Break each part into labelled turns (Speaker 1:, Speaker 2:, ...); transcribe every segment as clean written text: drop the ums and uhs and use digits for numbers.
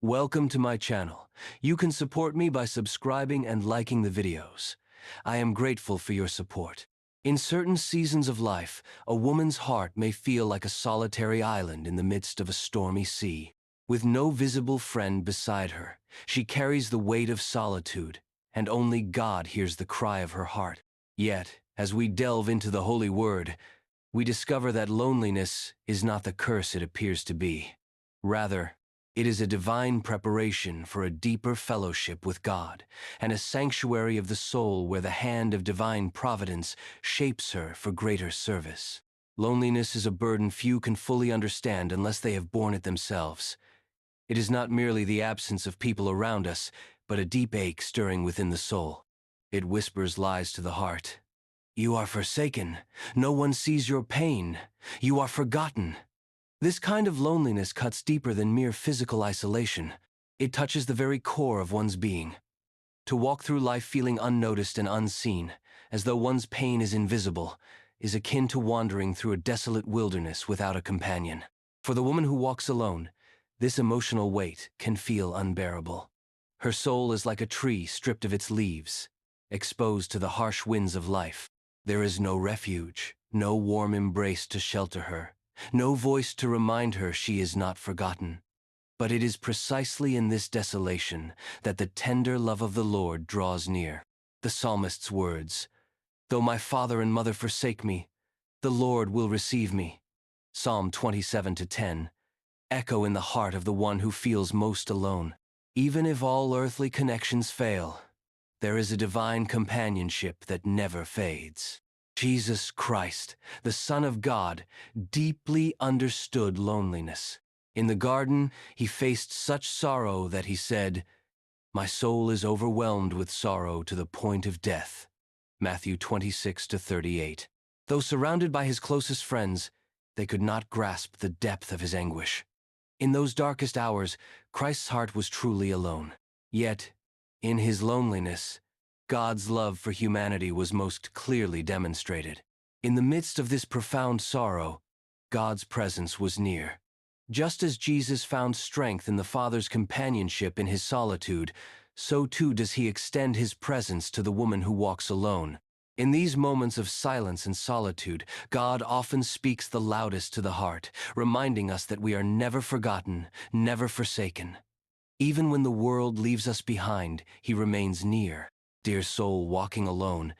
Speaker 1: Welcome to my channel. You can support me by subscribing and liking the videos. I am grateful for your support. In certain seasons of life, a woman's heart may feel like a solitary island in the midst of a stormy sea. With no visible friend beside her, she carries the weight of solitude, and only God hears the cry of her heart. Yet, as we delve into the Holy Word, we discover that loneliness is not the curse it appears to be. Rather, it is a divine preparation for a deeper fellowship with God, and a sanctuary of the soul where the hand of divine providence shapes her for greater service. Loneliness is a burden few can fully understand unless they have borne it themselves. It is not merely the absence of people around us, but a deep ache stirring within the soul. It whispers lies to the heart. You are forsaken. No one sees your pain. You are forgotten. This kind of loneliness cuts deeper than mere physical isolation. It touches the very core of one's being. To walk through life feeling unnoticed and unseen, as though one's pain is invisible, is akin to wandering through a desolate wilderness without a companion. For the woman who walks alone, this emotional weight can feel unbearable. Her soul is like a tree stripped of its leaves, exposed to the harsh winds of life. There is no refuge, no warm embrace to shelter her, no voice to remind her she is not forgotten. But it is precisely in this desolation that the tender love of the Lord draws near. The psalmist's words, "Though my father and mother forsake me, the Lord will receive me." Psalm 27:10, echo in the heart of the one who feels most alone. Even if all earthly connections fail, there is a divine companionship that never fades. Jesus Christ, the Son of God, deeply understood loneliness. In the garden, he faced such sorrow that he said, "My soul is overwhelmed with sorrow to the point of death." Matthew 26:38. Though surrounded by his closest friends, they could not grasp the depth of his anguish. In those darkest hours, Christ's heart was truly alone. Yet, in his loneliness, God's love for humanity was most clearly demonstrated. In the midst of this profound sorrow, God's presence was near. Just as Jesus found strength in the Father's companionship in his solitude, so too does he extend his presence to the woman who walks alone. In these moments of silence and solitude, God often speaks the loudest to the heart, reminding us that we are never forgotten, never forsaken. Even when the world leaves us behind, he remains near. Dear soul walking alone,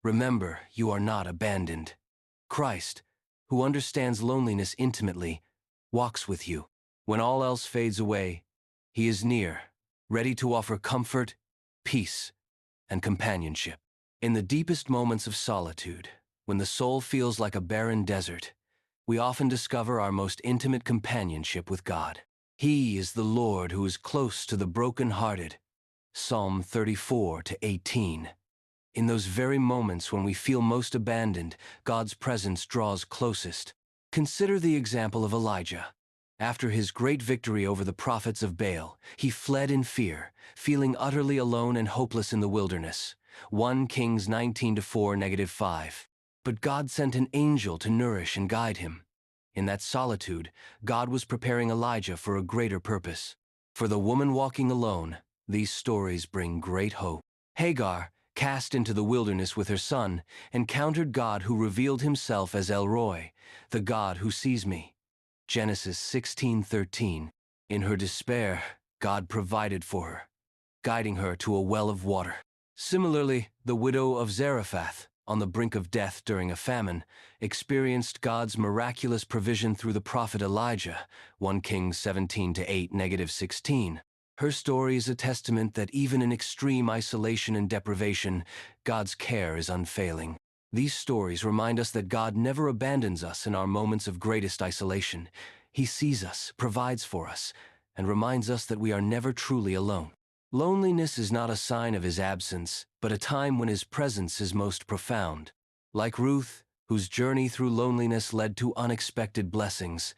Speaker 1: remember you are not abandoned. Christ, who understands loneliness intimately, walks with you. When all else fades away, he is near, ready to offer comfort, peace, and companionship. In the deepest moments of solitude, when the soul feels like a barren desert, we often discover our most intimate companionship with God. He is the Lord who is close to the brokenhearted. Psalm 34:18. In those very moments when we feel most abandoned, God's presence draws closest. Consider the example of Elijah. After his great victory over the prophets of Baal, he fled in fear, feeling utterly alone and hopeless in the wilderness. 1 Kings 19:4-5. But God sent an angel to nourish and guide him. In that solitude, God was preparing Elijah for a greater purpose. For the woman walking alone, these stories bring great hope. Hagar, cast into the wilderness with her son, encountered God who revealed himself as El Roi, the God who sees me. Genesis 16:13. In her despair, God provided for her, guiding her to a well of water. Similarly, the widow of Zarephath, on the brink of death during a famine, experienced God's miraculous provision through the prophet Elijah, 1 Kings 17:8-16. Her story is a testament that even in extreme isolation and deprivation, God's care is unfailing. These stories remind us that God never abandons us in our moments of greatest isolation. He sees us, provides for us, and reminds us that we are never truly alone. Loneliness is not a sign of his absence, but a time when his presence is most profound. Like Ruth, whose journey through loneliness led to unexpected blessings,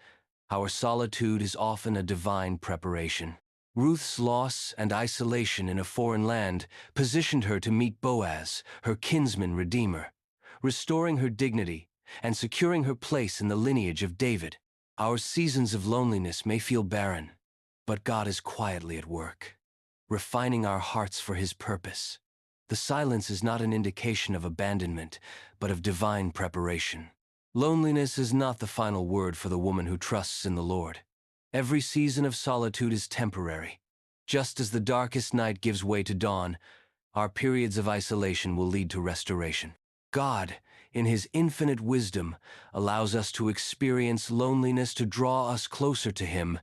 Speaker 1: our solitude is often a divine preparation. Ruth's loss and isolation in a foreign land positioned her to meet Boaz, her kinsman redeemer, restoring her dignity and securing her place in the lineage of David. Our seasons of loneliness may feel barren, But God is quietly at work, refining our hearts for His purpose. The silence is not an indication of abandonment, but of divine preparation. Loneliness is not the final word for the woman who trusts in the Lord. Every season of solitude is temporary. Just as the darkest night gives way to dawn, our periods of isolation will lead to restoration. God, in His infinite wisdom, allows us to experience loneliness to draw us closer to Him,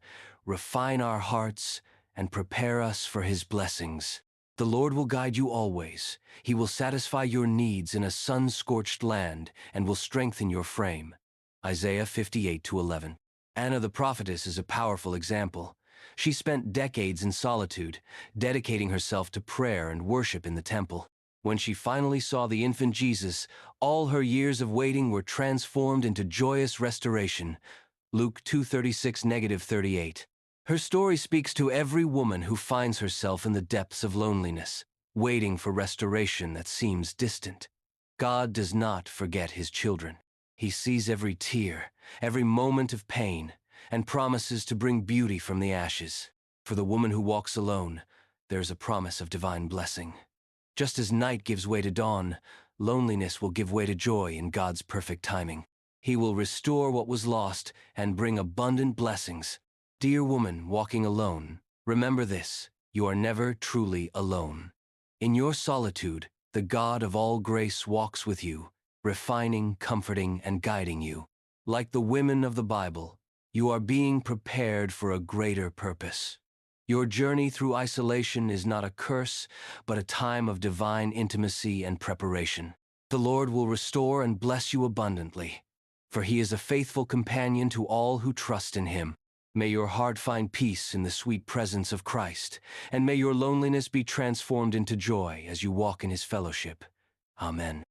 Speaker 1: refine our hearts, and prepare us for His blessings. The Lord will guide you always. He will satisfy your needs in a sun-scorched land and will strengthen your frame. Isaiah 58:11. Anna the prophetess is a powerful example. She spent decades in solitude, dedicating herself to prayer and worship in the temple. When she finally saw the infant Jesus, all her years of waiting were transformed into joyous restoration. Luke 2:36-38. Her story speaks to every woman who finds herself in the depths of loneliness, waiting for restoration that seems distant. God does not forget His children. He sees every tear, every moment of pain, and promises to bring beauty from the ashes. For the woman who walks alone, there is a promise of divine blessing. Just as night gives way to dawn, loneliness will give way to joy in God's perfect timing. He will restore what was lost and bring abundant blessings. Dear woman walking alone, remember this: you are never truly alone. In your solitude, the God of all grace walks with you, refining, comforting, and guiding you. Like the women of the Bible, you are being prepared for a greater purpose. Your journey through isolation is not a curse, but a time of divine intimacy and preparation. The Lord will restore and bless you abundantly, for He is a faithful companion to all who trust in Him. May your heart find peace in the sweet presence of Christ, and may your loneliness be transformed into joy as you walk in His fellowship. Amen.